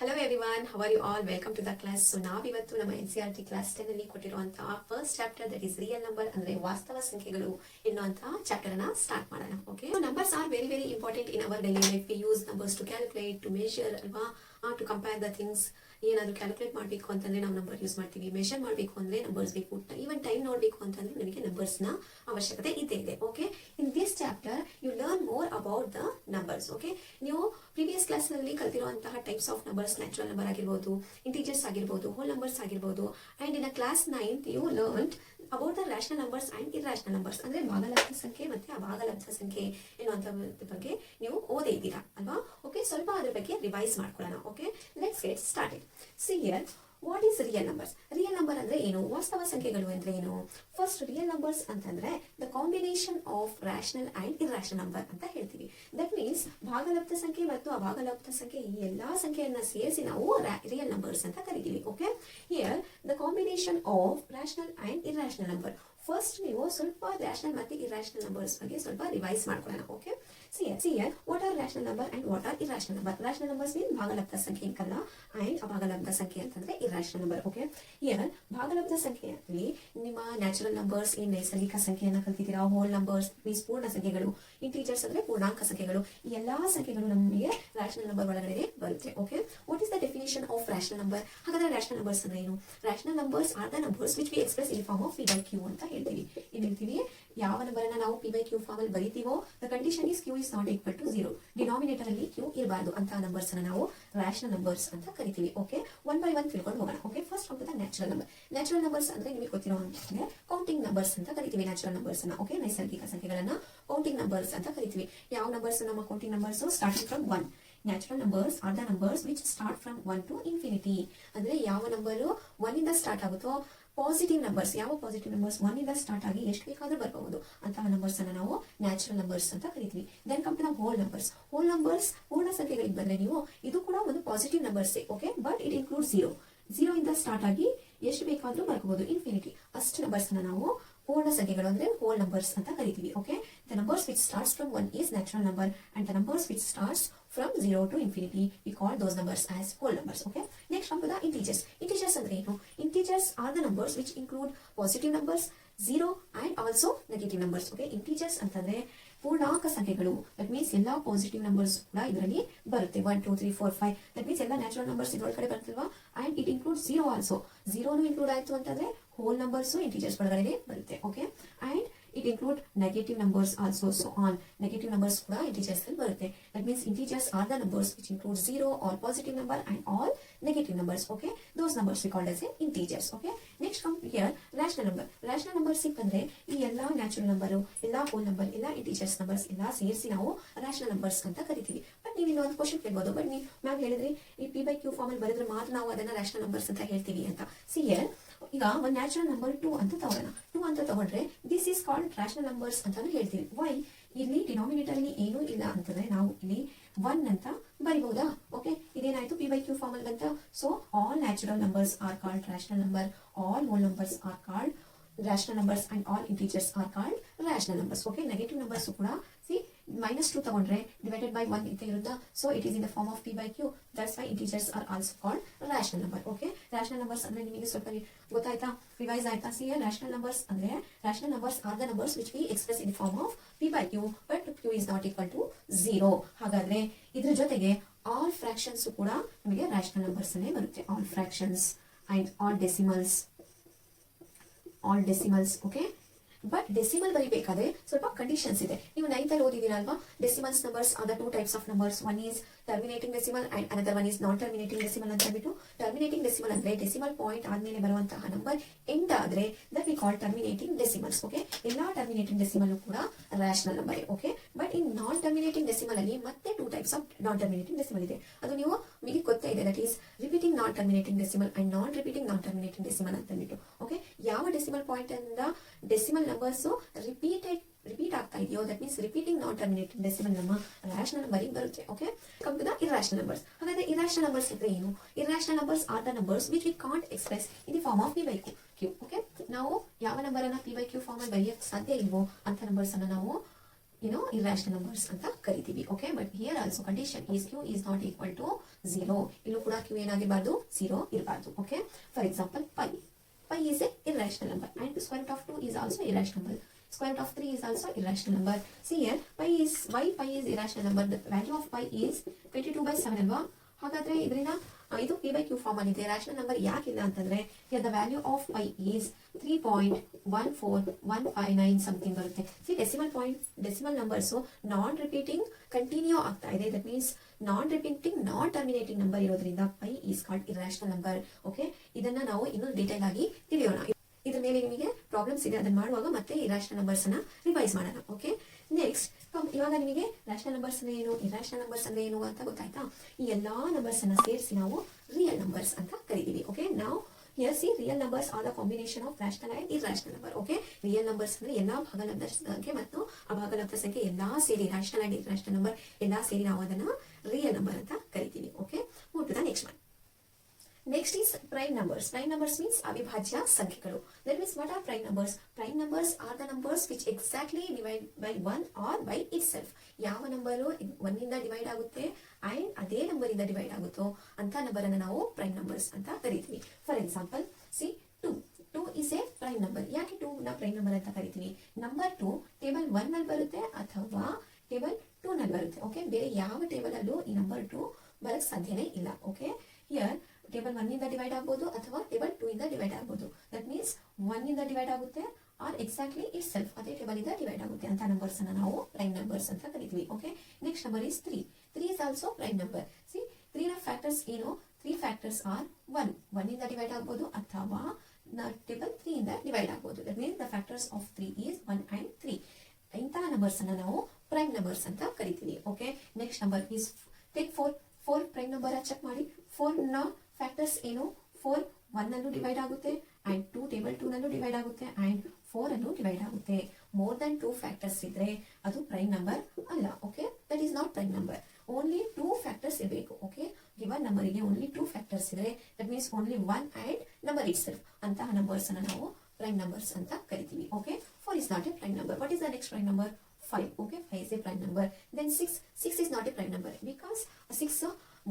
Hello everyone, how are you all? Welcome to the class. So ನಾವಿವತ್ತು ನಮ್ಮ NCERT class 10 ಅಲ್ಲಿ ಕೊಟ್ಟಿರುವಂತಹ first chapter that is real number ಅಂದ್ರೆ ವಾಸ್ತವ ಸಂಖ್ಯೆಗಳು ಎನ್ನುವಂತಹ ಚಾಪ್ಟರ್ ಅನ್ನ ಸ್ಟಾರ್ಟ್ ಮಾಡೋಣ. Okay, so numbers are very very important in our daily life. We use numbers to calculate, to measure ಅಲ್ವಾ, ಟು ಕಂಪೇರ್ ದ ಥಿಂಗ್ಸ್. ಏನಾದರೂ ಕ್ಯಾಲ್ಕುಲೇಟ್ ಮಾಡಬೇಕು ಅಂತಂದ್ರೆ ನಾವು ನಂಬರ್ ಯೂಸ್ ಮಾಡ್ತೀವಿ. ಮೆಷರ್ ಮಾಡಬೇಕು ಅಂದ್ರೆ ನಂಬರ್ಸ್ ಬೇಕು. ಈವನ್ ಟೈಮ್ ನೋಡಬೇಕು ಅಂತಂದ್ರೆ ನಮಗೆ ನಂಬರ್ಸ್ ನ ಅವಶ್ಯಕತೆ ಇದ್ದೇ ಇದೆ. Okay, in this chapter you learn more about the numbers. Okay, ನೀವು ಪ್ರೀವಿಯಸ್ ಕ್ಲಾಸ್ ನಲ್ಲಿ ಕಲ್ತಿರುವಂತಹ types of numbers, natural number ಆಗಿರ್ಬೋದು, ಇಂಟೀಜರ್ಸ್ ಆಗಿರ್ಬೋದು, ಹೋಲ್ ನಂಬರ್ಸ್ ಆಗಿರ್ಬೋದು. And in class 9th you learn about the rational numbers and irrational numbers ಅಂದ್ರೆ ಭಾಗಲಬ್ಧ ಸಂಖ್ಯೆ ಮತ್ತೆ ಅಭಾಗಲಬ್ಧ ಸಂಖ್ಯೆ ಎನ್ನುವಂತ ಬಗ್ಗೆ ನೀವು ಓದೇ ಇದ್ದೀರಾ ಅಲ್ವಾ. ಓಕೆ, ಸ್ವಲ್ಪ ಅದ್ರ ಬಗ್ಗೆ ರಿವೈಸ್ ಮಾಡ್ಕೊಳ್ಳೋಣ. Okay, let's get started. C here, what is real numbers? Real number ಅಂದ್ರೆ ಏನು? ವಾಸ್ತವ ಸಂಖ್ಯೆಗಳು ಅಂದ್ರೆ ಏನು? ಫಸ್ಟ್, ರಿಯಲ್ ನಂಬರ್ಸ್ ಅಂತಂದ್ರೆ the combination of rational and irrational number ಅಂತ ಹೇಳ್ತೀವಿ. ದಟ್ ಮೀನ್ಸ್ ಭಾಗಲಬ್ಧ ಸಂಖ್ಯೆ ಮತ್ತು ಅಭಾಗಲಬ್ಧ ಸಂಖ್ಯೆ ಈ ಎಲ್ಲಾ ಸಂಖ್ಯೆಯನ್ನ ಸೇರಿಸಿ ನಾವು ರಿಯಲ್ ನಂಬರ್ಸ್ ಅಂತ ಕರಿತೀವಿ. Okay, here the combination of rational and irrational number. First ನೀವು ಸ್ವಲ್ಪ ರ್ಯಾಷನಲ್ ಮತ್ತೆ ಇರ್ರಾಷನಲ್ ನಂಬರ್ಸ್ ಬಗ್ಗೆ ಸ್ವಲ್ಪ ರಿವೈಸ್ ಮಾಡ್ಕೊಳ್ಳೋಣ. Okay, see here what are rational number and what are irrational number? Rational numbers mean ಭಾಗಲಬ್ಧ ಸಂಖ್ಯೆ ಕಲ್ಲ, ಅಂಡ್ ಅಭಾಗಲಬ್ಧ ಸಂಖ್ಯೆ ಅಂತಂದ್ರೆ ಇರ್ರಾಷನಲ್ ನಂಬರ್. ಓಕೆ, ಹಿಯರ್ ಭಾಗಲಬ್ಧ ಸಂಖ್ಯೆಯಲ್ಲಿ ನಿಮ್ಮ ನ್ಯಾಚುರಲ್ ನಂಬರ್ಸ್, ಈ ನೈಸರ್ಗಿಕ ಸಂಖ್ಯೆಯನ್ನ ಕಲ್ತಿದ್ದೀರಾ. ಹೋಲ್ ನಂಬರ್ಸ್ ಮೀನ್ಸ್ ಪೂರ್ಣ ಸಂಖ್ಯೆಗಳು, ಇಂಟೀಜರ್ಸ್ ಅಂದ್ರೆ ಪೂರ್ಣಾಂಕ ಸಂಖ್ಯೆಗಳು. ಈ ಎಲ್ಲಾ ಸಂಖ್ಯೆಗಳು ನಮಗೆ ರ್ಯಾಷನಲ್ ನಂಬರ್ ಒಳಗಡೆ ಬರುತ್ತೆ. Okay, what is the definition of rational number? ಹಾಗಾದ್ರೆ ರ್ಯಾಷನಲ್ ನಂಬರ್ಸ್ ಅಂದ್ರೆ ಏನು? Rational numbers are the numbers which we express in form of P/Q ಅಂತ ಹೇಳ್ತೀವಿ. ಏನ್ ಹೇಳ್ತೀವಿ? ಯಾವ ನಂಬರ್ ಅನ್ನ ನಾವು P/Q ಫಾರ್ಮ್ ಅಲ್ಲಿ ಬರೀತೀವೋ the condition is Q is not equal to 0. Denominator ಅಲ್ಲಿ Q ಇರಬಾರ್ದು ಅಂತ ನಂಬರ್ಸ್ ಅನ್ನ ನಾವು ರ್ಯಾಷನಲ್ ನಂಬರ್ಸ್ ಅಂತ ಕರಿತೀವಿ. ಓಕೆ, ಒನ್ ಬೈ ಒನ್ ತಿಳ್ಕೊಂಡು ಹೋಗೋಣ. ಓಕೆ, ಫಸ್ಟ್ ಹೋಗ್ತದ ನ್ಯಾಚುರಲ್ ನಂಬರ್. ನ್ಯಾಚುರಲ್ ನಂಬರ್ಸ್ ಅಂದ್ರೆ ನಿಮಗೆ ಗೊತ್ತಿರೋ ಹಾಗೆ ಕೌಂಟಿಂಗ್ ನಂಬರ್ಸ್ ಅಂತ ಕರಿತೀವಿ. ನ್ಯಾಚುರಲ್ ನಂಬರ್ಸ್ ಅನ್ನ, ಓಕೆ, ನೈಸರ್ಗಿಕ ಸಂಖ್ಯೆಗಳನ್ನ ಕೌಂಟಿಂಗ್ ನಂಬರ್ಸ್ ಅಂತ ಕರಿತೀವಿ. ಯಾವ ನಂಬರ್ಸ್ ನಮ್ಮ counting numbers? Starting from 1. Natural numbers are the numbers which start from 1 to infinity. ಅಂದ್ರೆ ಯಾವ ನಂಬರ್ 1 ಇಂದ ಸ್ಟಾರ್ಟ್ ಆಗುತ್ತೋ ಪಾಸಿಟಿವ್ ನಂಬರ್ಸ್, ಯಾವ ಪಾಸಿಟಿವ್ ನಂಬರ್ಸ್ 1 ಇಂದ ಸ್ಟಾರ್ಟ್ ಆಗಿ ಎಷ್ಟು ಬೇಕಾದ್ರೂ ಬರಬಹುದು ಅಂತಹ ನಂಬರ್ಸ್ ಅನ್ನ ನಾವು ನ್ಯಾಚುರಲ್ ನಂಬರ್ಸ್ ಅಂತ ಕರಿತೀವಿ. Then come to the whole numbers. Whole numbers ಪೂರ್ಣ ಸಂಖ್ಯೆಗಳಿಗೆ ಬಂದ್ರೆ ನೀವು ಇದು ಕೂಡ ಒಂದು positive numbers. Okay, but it include 0 ಇಂದ ಸ್ಟಾರ್ಟ್ ಆಗಿ ಎಷ್ಟು ಬೇಕಾದ್ರೂ ಬರ್ಕೋಬಹುದು, ಇನ್ಫಿನಿಟಿ. ಅಷ್ಟು ನಂಬರ್ಸ್ ಅನ್ನ ನಾವು ಪೂರ್ಣ ಸಂಖ್ಯೆಗಳು ಅಂದ್ರೆ ಹೋಲ್ ನಂಬರ್ಸ್ ಅಂತ ಕರಿತೀವಿ. Okay, the numbers which starts from 1 is natural number and the numbers which starts from 0 to infinity we call those numbers as whole numbers. Okay, next come to the integers. Integers ಅಂದ್ರೆ ಏನು? Integers are the numbers which include positive numbers, 0 and also negative numbers. Okay, integers ಅಂತಂದ್ರೆ ಪೂರ್ಣಾಂಕ ಸಂಖ್ಯೆಗಳು. That means ಎಲ್ಲಾ positive numbers ಕೂಡ ಇದರಲ್ಲಿ ಬರುತ್ತೆ. 1 2 3 4 5 that means ಎಲ್ಲ ನ್ಯಾಚುರಲ್ ನಂಬರ್ಸ್ ಇದ್ರೊಳಗಡೆ ಬರುತ್ತಲ್ವಾ. And it include 0 also. 0 include ಆಯ್ತು ಅಂತಂದ್ರೆ ಹೋಲ್ ನಂಬರ್ಸ್ ಇಂಟೀಜರ್ಸ್ ಒಳಗಡೆ ಬರುತ್ತೆ. Okay, and it include negative numbers also, so on. Negative numbers ಕೂಡ integers ಅಲ್ಲಿ ಬರುತ್ತೆ. That means integers are the numbers which include 0, all positive number and all negative numbers. Okay, those numbers we called as integers. Okay, next come here rational number. Rational numbers ಅಂದ್ರೆ ಈ ಎಲ್ಲಾ natural number, ಎಲ್ಲಾ whole number, ಎಲ್ಲಾ integers numbers ಎಲ್ಲ ಸೇರಿಸಿ ನಾವು rational numbers ಅಂತ ಕರಿತೀವಿ. ಬಟ್ ನೀವು ಇನ್ನೊಂದು ಕ್ವಶನ್ ಕೇಳ್ಬೋದು, ಬಟ್ ನೀವು ಮ್ಯಾಮ್ ಹೇಳಿದ್ರಿ ಈ P/Q ಫಾರ್ಮ್ ಅಲ್ಲಿ ಬರೆದ್ರೆ ಮಾತ್ರ ನಾವು ಅದನ್ನ rational numbers ಅಂತ ಹೇಳ್ತೀವಿ ಅಂತ. ಸಿ ಹಿಯರ್, ಈಗ ಒಂದು ನ್ಯಾಚುರಲ್ ನಂಬರ್ 2 ಅಂತ ತಗೊಳ್ಳೋಣ. 2 ಅಂತ ತಗೊಂಡ್ರೆ this is called rational numbers ಅಂತಾನು ಹೇಳ್ತೀವಿ. ವೈ? ಇಲ್ಲಿ ಡಿನಾಮಿನೇಟರ್ ಅಲ್ಲಿ ಏನೂ ಇಲ್ಲ ಅಂತಂದ್ರೆ ನಾವು ಇಲ್ಲಿ 1 ಅಂತ ಬರಿಬಹುದಾ? ಓಕೆ, ಇದೇನಾಯ್ತು? P/Q ಫಾರ್ಮ್ ಅಲ್ಲಿ ಬಂತ. So all natural numbers are called rational number, all hole numbers are called rational numbers and all integers are called rational numbers. Okay, negative numbers ಕೂಡ see -2 ತಗೊಂಡ್ರೆ divided by 1 ಅಂತ ಇರುತ್ತಾ. So it is in the form of P/Q. That's why integers are also called rational number. Okay, rational numbers ಅಂದ್ರೆ ನಿಮಗೆ ಸ್ವಲ್ಪ ಗೊತ್ತಾಯ್ತಾ? Revise ಆಯ್ತಾ? See, rational numbers ಅಂದ್ರೆ rational numbers are the numbers which we express in the form of P/Q but Q is not equal to 0. ಹಾಗಾದ್ರೆ ಇದ್ರ ಜೊತೆಗೆ all fractions ಕೂಡ ನಿಮಗೆ rational numbers ಅನ್ನೇ ಬರುತ್ತೆ. all fractions and all decimals. Okay, but decimal ಬರಿಬೇಕಾದ್ರೆ ಸ್ವಲ್ಪ conditions ಇದೆ. ನೀವು 9th ಅಲ್ಲಿ ಓದಿದ್ದೀರಾ ಅಲ್ವಾ? Decimals numbers are the 2 types of numbers. One is terminating decimal and another one is non terminating decimal ಅಂತ ಹೇಳ್ಬಿಟ್ಟು. ಟರ್ಮಿನೇಟಿಂಗ್ ಡೆಸಿಮಲ್ ಅಂದ್ರೆ ಡೆಸಿಮಲ್ ಪಾಯಿಂಟ್ ಆದ್ಮೇಲೆ ಬರುವಂತಹ ನಂಬರ್ ಎಂಡ್ ಆದ್ರೆ that we call terminating decimals. Okay, ಎಲ್ಲಾ ಟರ್ಮಿನೇಟಿಂಗ್ ಡೆಸಿಮಲ್ ಕೂಡ rational number. Okay, but in non terminating decimal ಅಲ್ಲಿ ಮತ್ತೆ 2 types of non terminating decimal ಇದೆ. ಅದು ನಿಮಗೆ ಗೊತ್ತೇ ಇದೆ. That is repeating non terminating decimal and non repeating non terminating decimal ಅಂತ ಹೇಳ್ಬಿಟ್ಟು. ಓಕೆ, ಯಾವ ಡೆಸಿಮಲ್ ಪಾಯಿಂಟ್ ಇಂದ ಡೆಸಿಮಲ್ ನಂಬರ್ಸ್ ರಿಪೀಟ್ ಆಗ್ತಾ ಇದೆಯೋ that means repeating non terminating decimal ನಮ್ಮ ರ್ಯಾಷನಲ್ ನಂಬರಿಗೆ ಬರುತ್ತೆ. Okay, come to the irrational numbers. ಹಾಗಾದ್ರೆ ಇರ್ರಾಷನಲ್ ನಂಬರ್ಸ್ ಅಂದ್ರೆ ಏನು? Irrational numbers are the numbers which we can't express in the form of P/Q. Okay, ನಾವು ಯಾವ ನಂಬರ್ ಅನ್ನ P/Q form ಅಲ್ಲಿ ಬರೆಯಕ್ಕೆ ಸಾಧ್ಯ ಇಲ್ವೋ ಅಂತ ನಂಬರ್ಸ್ ಅನ್ನ ನಾವು irrational numbers ಅಂತ ಕರಿತೀವಿ. Okay, but here also condition is q is not equal to 0. ಇಲ್ಲೂ ಕೂಡ q ಏನಾಗಿರಬಾರ್ದು, 0 ಇರಬಾರ್ದು. Okay, for example pi is a irrational number and square root of 2 is also irrational number. Square root of 3 is also irrational number. See here, why pi is irrational number? The value of pi is 22/7 ಅಲ್ವಾ? ಹಾಗಾದ್ರೆ ಇದರಿಂದ ಇದು p by q form ಅಲ್ಲಿ ಇದೆ. Rational number ಯಾಕಿಲ್ಲ ಅಂತಂದ್ರೆ here the value of pi is 3.14159 something ಬರುತ್ತೆ. See decimal numbers ನಾನ್ repeating continue ಆಗ್ತಾ ಇದೆ. That means non repeating non terminating number ಇರೋದ್ರಿಂದ pi is called irrational number. Okay, ಇದನ್ನ ನಾವು ಇನ್ನೂ ಡೀಟೇಲ್ ಆಗಿ ತಿಳಿಯೋಣ. ಇದ್ರ ಮೇಲೆ ನಿಮಗೆ ಪ್ರಾಬ್ಲಮ್ಸ್ ಇದೆ, ಅದನ್ನ ಮಾಡುವಾಗ ಮತ್ತೆ ಇರಾಷನಲ್ ನಂಬರ್ಸ್ ಅನ್ನ ರಿವೈಸ್ ಮಾಡೋಣ. ಓಕೆ, ನೆಕ್ಸ್ಟ್ ಇವಾಗ ನಿಮಗೆ ರ್ಯಾಷನಲ್ ನಂಬರ್ಸ್ ಅಂದ್ರೆ ಏನು, ಇರಾಷನಲ್ ನಂಬರ್ಸ್ ಅಂದ್ರೆ ಏನು ಅಂತ ಗೊತ್ತಾಯ್ತಾ? ಈ ಎಲ್ಲಾ ನಂಬರ್ಸ್ ಅನ್ನ ಸೇರಿಸಿ ನಾವು ರಿಯಲ್ ನಂಬರ್ಸ್ ಅಂತ ಕರಿತೀವಿ. ಓಕೆ, ನಾವು here see real numbers are the combination of rational and irrational number. Okay, real numbers ಅಂದ್ರೆ ಎಲ್ಲಾ ಭಾಗಲಬ್ಧ ಸಂಖ್ಯೆ ಮತ್ತು ಅಭಾಗಲಬ್ಧ ಸಂಖ್ಯೆ ಎಲ್ಲಾ ಸೇರಿ rational and irrational number ಎಲ್ಲಾ ಸೇರಿ ನಾವು ಅದನ್ನ ರಿಯಲ್ ನಂಬರ್ ಅಂತ ಕರಿತೀವಿ. Okay, move to the next one. Next is prime numbers. Prime numbers means ಅವಿಭಾಜ್ಯ ಸಂಖ್ಯೆಗಳು. That means what are prime numbers? Prime numbers are the numbers which exactly divide by 1 or by itself. ಯಾವ number 1 ಇಂದ divide ಆಗುತ್ತೆ and ಅದೇ number ಇಂದ divide ಆಗುತ್ತೋ ಅಂತ number ಅನ್ನು ನಾವು ಪ್ರೈಮ್ ನಂಬರ್ಸ್ ಅಂತ ಕರಿತೀವಿ. For example C 2 is a prime number. ಯಾಕೆ 2 ನ ಪ್ರೈಮ್ ನಂಬರ್ ಅಂತ ಕರಿತೀವಿ? ನಂಬರ್ 2 ಟೇಬಲ್ 1 ನಲ್ಲಿ ಬರುತ್ತೆ ಅಥವಾ ಟೇಬಲ್ 2 ನಲ್ಲಿ ಬರುತ್ತೆ. ಓಕೆ, ಬೇರೆ ಯಾವ ಟೇಬಲ್ ಅಲ್ಲೂ ಈ ನಂಬರ್ 2 ಬರಕ್ ಸಾಧ್ಯನೇ ಇಲ್ಲ. ಓಕೆ, ಹಿಯರ್ ಟೇಬಲ್ 1 ಇಂದ ಡಿವೈಡ್ ಆಗ್ಬೋದು ಅಥವಾ ಟೇಬಲ್ 2 ಇಂದ ಡಿವೈಡ್ ಆಗ್ಬೋದು. ದಟ್ ಮೀನ್ಸ್ 1 ಇಂದ ಡಿವೈಡ್ ಆಗುತ್ತೆ ಆರ್ ಎಕ್ಸಾಕ್ಟ್ಲಿ ಇಟ್ ಸೆಲ್ಫ್ ಅದೇ ಟೇಬಲ್ ಇಂದ ಡಿವೈಡ್ ಆಗುತ್ತೆ ಅಂತ ನಂಬರ್ಸ್ ಅನ್ನ ನಾವು ಪ್ರೈಮ್ ನಂಬರ್ಸ್ ಅಂತ ಕರಿತೀವಿ. Okay, next number is 3 is also prime number. C 3 ನ ಫ್ಯಾಕ್ಟರ್ಸ್ ಏನು? 3 ಫ್ಯಾಕ್ಟರ್ಸ್ ಆರ್ 1 ಇಂದ ಡಿವೈಡ್ ಆಗ್ಬೋದು ಅಥವಾ ಟೇಬಲ್ 3 ಇಂದ ಡಿವೈಡ್ ಆಗ್ಬೋದು. That means the factors of 3 is 1 and 3. ಇಂತಹ ನಂಬರ್ಸ್ ಅನ್ನ ನಾವು ಪ್ರೈಮ್ ನಂಬರ್ಸ್ ಅಂತ ಕರಿತೀವಿ. Okay, next number is take 4 prime number check ಮಾಡಿ. 4 ನ ಫ್ಯಾಕ್ಟರ್ಸ್ ಏನು? 4 1 ಅನ್ನು ಡಿವೈಡ್ ಆಗುತ್ತೆ ಅಂಡ್ 2 ಟೇಬಲ್ 2 ನಲ್ಲೂ ಡಿವೈಡ್ ಆಗುತ್ತೆ ಅಂಡ್ 4 ಅನ್ನು ಡಿವೈಡ್ ಆಗುತ್ತೆ. ಮೋರ್ ದನ್ 2 ಫ್ಯಾಕ್ಟರ್ಸ್ ಇದ್ರೆ ಅದು ಪ್ರೈಮ್ ನಂಬರ್ ಅಲ್ಲ. Okay, that is not prime number. Only 2 factors ಇರಬೇಕು. ಓಕೆ, ಗಿವನ್ ನಂಬರಿಗೆ ಓನ್ಲಿ 2 ಫ್ಯಾಕ್ಟರ್ಸ್ ಇದ್ರೆ that means only 1 and number it self ಅಂತಹ ನಂಬರ್ಸ್ ಅನ್ನ ನಾವು ಪ್ರೈಮ್ ನಂಬರ್ಸ್ ಅಂತ ಕರಿತೀವಿ. Okay, 4 is not a prime number. What is the next prime number? 5. Okay, 5 is a prime number. Then 6 is not a prime number because 6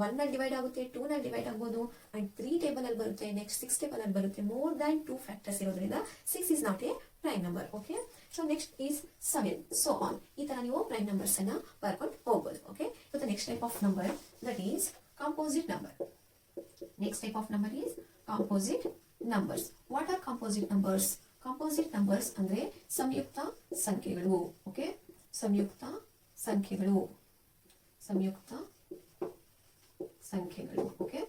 1 ನಲ್ಲಿ divide ಆಗುತ್ತೆ, 2 ನಲ್ಲಿ divide ಆಗ್ಬೋದು and 3 table ಅಲ್ಲಿ ಬರುತ್ತೆ, ನೆಕ್ಸ್ಟ್ 6 ಟೇಬಲ್ ಅಲ್ಲಿ ಬರುತ್ತೆ. ಮೋರ್ ದನ್ 2 ಫ್ಯಾಕ್ಟರ್ಸ್ ಇರೋದ್ರಿಂದ 6 is not a prime number. Okay, so next is 7 so on. ಈ ತರ ನೀವು ಪ್ರೈಮ್ ನಂಬರ್ಸ್ ಅನ್ನ ಬರ್ಕೊಂಡು ಹೋಗ್ಬೋದು. Okay, so the next type of number that is composite number. Next type of number is composite numbers. What are composite numbers? Composite numbers ಅಂದ್ರೆ ಸಂಯುಕ್ತ ಸಂಖ್ಯೆಗಳು. Okay, ಸಂಯುಕ್ತ ಸಂಖ್ಯೆಗಳು. ಓಕೆ,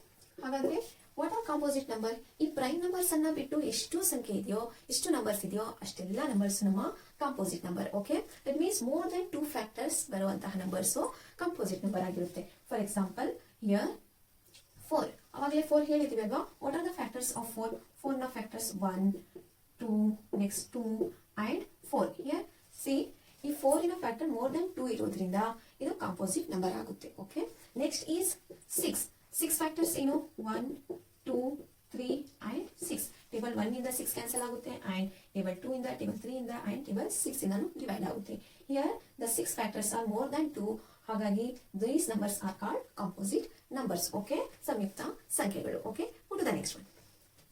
ಹಾಗಾದ್ರೆ ವಾಟ್ ಆರ್ ಕಾಂಪೋಸಿಟ್ ನಂಬರ್? ಈ prime numbers ಅನ್ನ ಬಿಟ್ಟು ಎಷ್ಟು ಸಂಖ್ಯೆ ಇದೆಯೋ, ಎಷ್ಟು ನಂಬರ್ಸ್ ಇದೆಯೋ ಅಷ್ಟೆಲ್ಲ ನಂಬರ್ಸ್ ನಮ್ಮ composite number. Okay, that means more than 2 factors ಬರುವಂತಹ ನಂಬರ್ಸ್ ಕಾಂಪೋಸಿಟ್ ನಂಬರ್ ಆಗಿರುತ್ತೆ. ಫಾರ್ ಎಕ್ಸಾಂಪಲ್ ಹಿಯರ್ 4 ಅವಾಗಲೇ 4 ಹೇಳಿದೀವಿ ಅಲ್ವಾ? What are the factors of 4 ನ factors 1 2 next 2 and 4. Here C ಈ 4 ನ ಫ್ಯಾಕ್ಟರ್ ಮೋರ್ ದನ್ 2 ಇರೋದ್ರಿಂದ ಇದು ಕಾಂಪೋಸಿಟ್ ನಂಬರ್ ಆಗುತ್ತೆ. ಓಕೆ, ನೆಕ್ಸ್ಟ್ ಈಸ್ 6 ಫ್ಯಾಕ್ಟರ್ಸ್ ಏನು? 1 2 3 ಅಂಡ್ 6. ಟೇಬಲ್ 1 ಇಂದ 6 ಕ್ಯಾನ್ಸಲ್ ಆಗುತ್ತೆ ಅಂಡ್ ಟೇಬಲ್ 2 ಇಂದ ಟೇಬಲ್ 3 ಇಂದ ಅಂಡ್ ಟೇಬಲ್ 6 ಇಂದ ಡಿವೈಡ್ ಆಗುತ್ತೆ. Here the 6 factors are more than 2. ಹಾಗಾಗಿ these numbers are called composite numbers. Okay, ಸಂಯುಕ್ತ ಸಂಖ್ಯೆಗಳು. Okay, to the next one.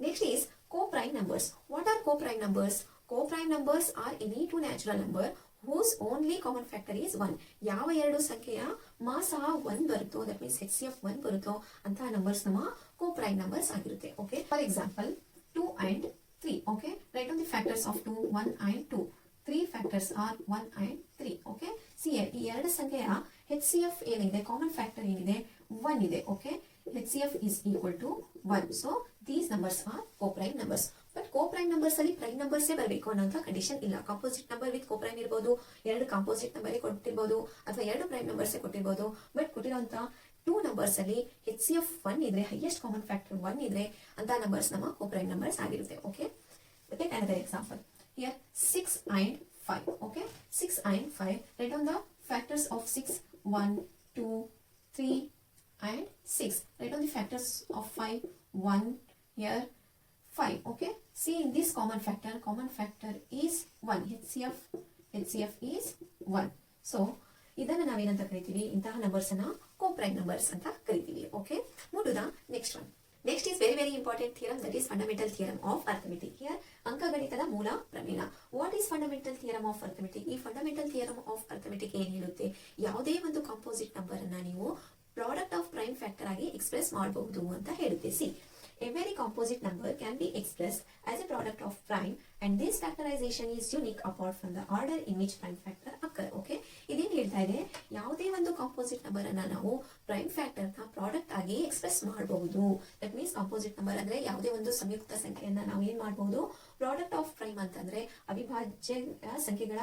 Next is co-prime numbers. What are co-prime numbers? Co-prime numbers are any two natural number whose only common factor is 1. ಯಾವ ಎರಡು ಸಂಖ್ಯೆಯ ಮಾಸ 1 ಬರುತ್ತೋ, that means HCF 1 ಬರುತ್ತೋ ಅಂತಹ numbers ನಮ್ಮ co-prime numbers ಆಗಿರುತ್ತೆ. Okay, for example 2 and 3. Okay, right on the factors of 2 1 and 2. 3 factors are 1 and 3. Okay, C ಈ ಎರಡು ಸಂಖ್ಯೆಯ HCF ಏನಿದೆ, ಕಾಮನ್ ಫ್ಯಾಕ್ಟರ್ ಏನಿದೆ? 1 ಇದೆ. Okay, HCF is equal to 1. So these numbers are co-prime numbers. But co-prime numbers ಅಲ್ಲಿ prime numbers ಬರಬೇಕು ಅನ್ನೋಂಥ condition ಇಲ್ಲ. ಕಾಂಪೋಸಿಟ್ ನಂಬರ್ ವಿತ್ co-prime ಇರಬಹುದು, ಎರಡು ಕಾಂಪೋಸಿಟ್ ನಂಬರ್ ಕೊಟ್ಟಿರಬಹುದು ಅಥವಾ ಎರಡು ಪ್ರೈಮ್ ನಂಬರ್ಸ್ ಕೊಟ್ಟಿರಬಹುದು. ಬಟ್ ಕೊಟ್ಟಿರುವಂತ 2 ನಂಬರ್ಸ್ ಅಲ್ಲಿ HCF 1 ಇದ್ರೆ, ಹೈಯೆಸ್ಟ್ ಕಾಮನ್ ಫ್ಯಾಕ್ಟರ್ 1 ಇದ್ರೆ ಅಂತ ನಂಬರ್ಸ್ ನಮ್ಮ co-prime ನಂಬರ್ಸ್ ಆಗಿರುತ್ತೆ. Okay, take another example. Here 6 and 5. Okay, 6 and 5. Write on the factors of 6 1 2 3 and 6. Write on the factors of 5 1 here 5. Okay, see in this common factor is 1. HCF is 1. So ಇದನ್ನ ನಾವೇನಂತ ಕರಿತೀವಿ, ಇಂತಹ numbers ಅನ್ನ ಕೋಪ್ರೈಮ್ numbers ಅಂತ ಕರಿತೀವಿ. Okay, move to the next one. Next is very important theorem, that is fundamental theorem of arithmetic. Here ಅಂಕಗಣಿತದ ಮೂಲ ಪ್ರಮೇಯ. What is fundamental theorem of arithmetic? ಈ ಫಂಡಮೆಂಟಲ್ ಥಿಯರಮ್ ಆಫ್ ಅರ್ಥಮೆಟಿಕ್ ಏನ್ ಹೇಳುತ್ತೆ, ಯಾವುದೇ ಒಂದು ಕಾಂಪೋಸಿಟ್ ನಂಬರ್ ಅನ್ನ ನೀವು ಪ್ರಾಡಕ್ಟ್ ಆಫ್ ಪ್ರೈಮ್ ಫ್ಯಾಕ್ಟರ್ ಆಗಿ ಎಕ್ಸ್ಪ್ರೆಸ್ ಮಾಡಬಹುದು ಅಂತ ಹೇಳುತ್ತೆ. See, a very composite number can be expressed as a product of prime and this factorization is unique apart from the order in which prime factor occur. Okay, ಇದೇನ್ ಹೇಳ್ತಾ ಇದೆ, ಯಾವುದೇ ಒಂದು composite number ಅನ್ನ ನಾವು ಪ್ರೈಮ್ ಫ್ಯಾಕ್ಟರ್ ನ product ಆಗಿ express ಮಾಡಬಹುದು. ದಟ್ ಮೀನ್ಸ್ ಕಾಂಪೋಸಿಟ್ ನಂಬರ್ ಅಂದ್ರೆ ಯಾವುದೇ ಒಂದು ಸಂಯುಕ್ತ ಸಂಖ್ಯೆಯನ್ನ ನಾವು ಏನ್ ಮಾಡಬಹುದು, ಪ್ರಾಡಕ್ಟ್ ಆಫ್ ಪ್ರೈಮ್ ಅಂತಂದ್ರೆ ಅವಿಭಾಜ್ಯ ಸಂಖ್ಯೆಗಳ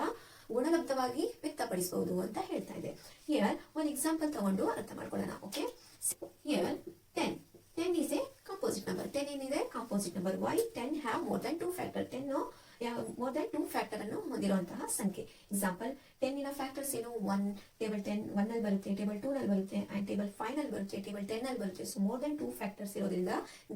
ಗುಣಲಬ್ಧವಾಗಿ ವ್ಯಕ್ತಪಡಿಸಬಹುದು ಅಂತ ಹೇಳ್ತಾ ಇದೆ. ಹಿಯರ್ ಒಂದು ಎಕ್ಸಾಂಪಲ್ ತಗೊಂಡು ಅರ್ಥ ಮಾಡ್ಕೊಳ್ಳೋಣ. Okay, here 10 is a composite number. 10 ಏನಿದೆ, composite number. Why 10 have more than 2 factor. 10 more than 2 factor ಅನ್ನು ಹೊಂದಿರುವಂತಹ ಸಂಖ್ಯೆ. ಎಕ್ಸಾಂಪಲ್ 10 ನ ಫ್ಯಾಕ್ಟರ್ಸ್ ಏನು, 1 ಟೇಬಲ್ 10 1 ನಲ್ಲಿ ಬರುತ್ತೆ, ಟೇಬಲ್ 2 ನಲ್ಲಿ ಬರುತ್ತೆ, ಅಂಡ್ ಟೇಬಲ್ 5 ನಲ್ಲಿ ಬರುತ್ತೆ, ಟೇಬಲ್ 10 ನಲ್ಲಿ ಬರುತ್ತೆ. ಸೊ ಮೋರ್ ದನ್ 2 ಫ್ಯಾಕ್ಟರ್ಸ್ ಇರೋದ್ರಿಂದ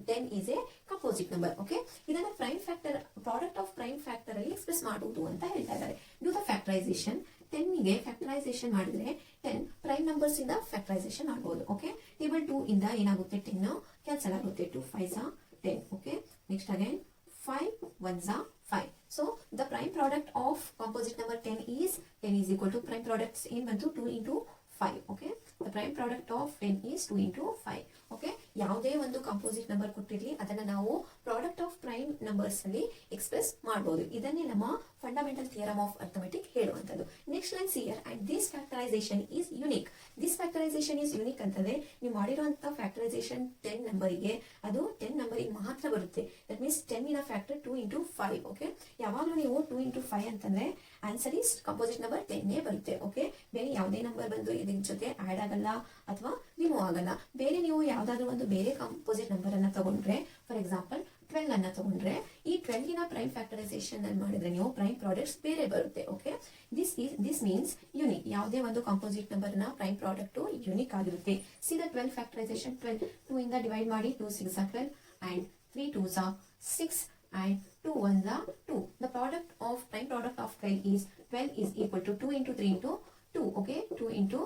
10 is a composite number. Okay, ಇದನ್ನ prime factor, product of prime factor ಅಲ್ಲಿ ಎಕ್ಸ್ಪ್ರೆಸ್ ಮಾಡಬಹುದು ಅಂತ ಹೇಳ್ತಾ ಇದ್ದಾರೆ. Do the factorisation. 10 ಗೆ ಫ್ಯಾಕ್ಟರೈಸೇಷನ್ ಮಾಡಿದ್ರೆ 10 ಪ್ರೈಮ್ ನಂಬರ್ಸ್ ಇಂದ ಫ್ಯಾಕ್ಟರೈಸೇಷನ್ ಮಾಡಬಹುದು. ಓಕೆ, ಟೇಬಲ್ 2 ಇಂದ ಏನಾಗುತ್ತೆ, 10 ಕ್ಯಾನ್ಸಲ್ ಆಗುತ್ತೆ. 2 5s are 10. Okay, next again 5 1s are 5. So the prime product of composite number 10 is equal to prime products in 1 to 2 into 5. Okay, the prime product of 10 is 2 into 5. Okay, ಯಾವುದೇ ಒಂದು composite number ಕೊಟ್ಟಿರಲಿ ಅದನ್ನ ನಾವು product of prime numbers ಅಲ್ಲಿ express ಮಾಡಬಹುದು. ಇದನ್ನೇ ನಮ್ಮ fundamental theorem of arithmetic ಹೇಳುವಂತದ್ದು. Next line here, and this factorization is unique. This factorization is unique ಅಂತಂದ್ರೆ ನೀವು ಮಾಡಿರುವಂತಹ ಫ್ಯಾಕ್ಟರೈಸೇಷನ್ 10 ನಂಬರಿಗೆ ಅದು 10 ನಂಬರಿಗೆ ಮಾತ್ರ ಬರುತ್ತೆ. ದಟ್ ಮೀನ್ಸ್ 10 ಇನ ಫ್ಯಾಕ್ಟರ್ 2 into 5. ಓಕೆ, ಯಾವಾಗಲೂ ನೀವು 2 into 5 ಅಂತಂದ್ರೆ ಆನ್ಸರ್ ಈಸ್ ಕಾಂಪೋಸಿಟ್ ನಂಬರ್ 10 ಬರುತ್ತೆ. ಓಕೆ, ಬೇರೆ ಯಾವುದೇ ನಂಬರ್ ಬಂದು ಇದ್ರ ಜೊತೆ ಆಡ್ ಆಗಲ್ಲ ಅಥವಾ ರಿಮೂವ್ ಆಗಲ್ಲ. ಬೇರೆ ನೀವು ಯಾವ್ದಾದ್ರು ಒಂದು ಬೇರೆ ಕಾಂಪೋಸಿಟ್ ನಂಬರ್ ಅನ್ನ ತಗೊಂಡ್ರೆ, ಫಾರ್ ಎಕ್ಸಾಂಪಲ್ 12 ಅನ್ನ ತಗೊಂಡ್ರೆ, ಈ 12 ನ ಪ್ರೈಮ್ ಫ್ಯಾಕ್ಟರೈಸೇಷನ್ ಅನ್ನು ಮಾಡಿದ್ರೆ ನೀವು ಪ್ರೈಮ್ ಪ್ರಾಡಕ್ಟ್ಸ್ ಬೇರೆ ಬರುತ್ತೆ. Okay, this means unique. ಯಾವುದೇ ಒಂದು ಕಾಂಪೋಸಿಟ್ ನಂಬರ್ ನ ಪ್ರೈಮ್ ಪ್ರಾಡಕ್ಟ್ ಯುನಿಕ್ ಆಗಿರುತ್ತೆ. C the 12 factorisation. 12 2 ಇಂದ ಡಿವೈಡ್ ಮಾಡಿ, 2 6 are 12 and 3 2s are 6 and 2 1s are 2. The product of prime product of 12 is equal to 2 into 3 into 2. Okay, 2 into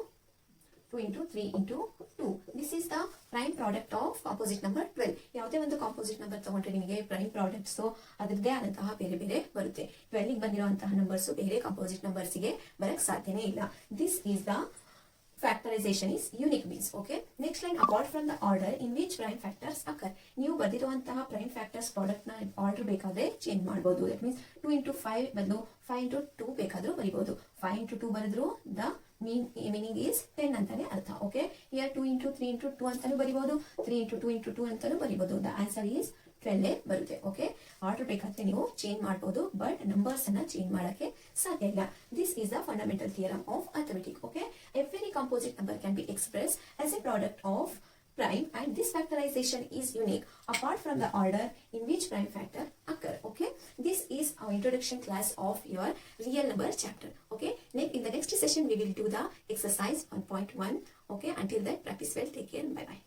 3 into 2. This is the prime product of composite number 12. ಯಾವುದೇ ಒಂದು composite number ತಗೊಂಡ್ರೆ ನಿಮಗೆ prime products ಅದರದ್ದೇ ಆದಂತಹ ಬೇರೆ ಬೇರೆ ಬರುತ್ತೆ. 12 ಗೆ ಬಂದಿರುವಂತಹ ನಂಬರ್ಸ್ ಬೇರೆ ಕಾಂಪೋಸಿಟ್ ನಂಬರ್ಸ್ ಗೆ ಬರಕ್ ಸಾಧ್ಯನೇ ಇಲ್ಲ. This is the factorization is unique means. Okay, next line, apart from the order in which prime factors occur. ನೀವು ಬರೆದಿರುವಂತಹ ಪ್ರೈಮ್ ಫ್ಯಾಕ್ಟರ್ಸ್ ಪ್ರಾಡಕ್ಟ್ ನ ಆರ್ಡರ್ ಬೇಕಾದ್ರೆ ಚೇಂಜ್ ಮಾಡಬಹುದು. ದಟ್ ಮೀನ್ಸ್ 2 into 5 ಬದಲು 5 into 2 ಬೇಕಾದ್ರೂ ಬರೀಬಹುದು. 5 into 2 ಬರೆದ್ರು ದ ಮೀನಿಂಗ್ ಈಸ್ 10 ಅಂತಾನೆ ಅರ್ಥ. ಓಕೆ, ಹಿಯರ್ 2 into 3 into 2 ಅಂತಾನು ಬರೀಬಹುದು, 3 into 2 into 2 ಅಂತಾನು ಬರೀಬಹುದು. ದ ಆನ್ಸರ್ ಈಸ್ 12 ಬರುತ್ತೆ. ಓಕೆ, ಆರ್ಡರ್ ಬೇಕಾದ್ರೆ ನೀವು ಚೇಂಜ್ ಮಾಡಬಹುದು, ಬಟ್ ನಂಬರ್ಸ್ ಅನ್ನ ಚೇಂಜ್ ಮಾಡಕ್ಕೆ ಸಾಧ್ಯ ಇಲ್ಲ. This is the fundamental theorem of arithmetic. Okay, every composite number can be expressed as a product of prime and this factorization is unique apart from the order in which prime factor occur. Okay, this is our introduction class of your real number chapter. Okay, in the next session we will do the exercise 1.1. Okay, until then practice well, take care, bye bye.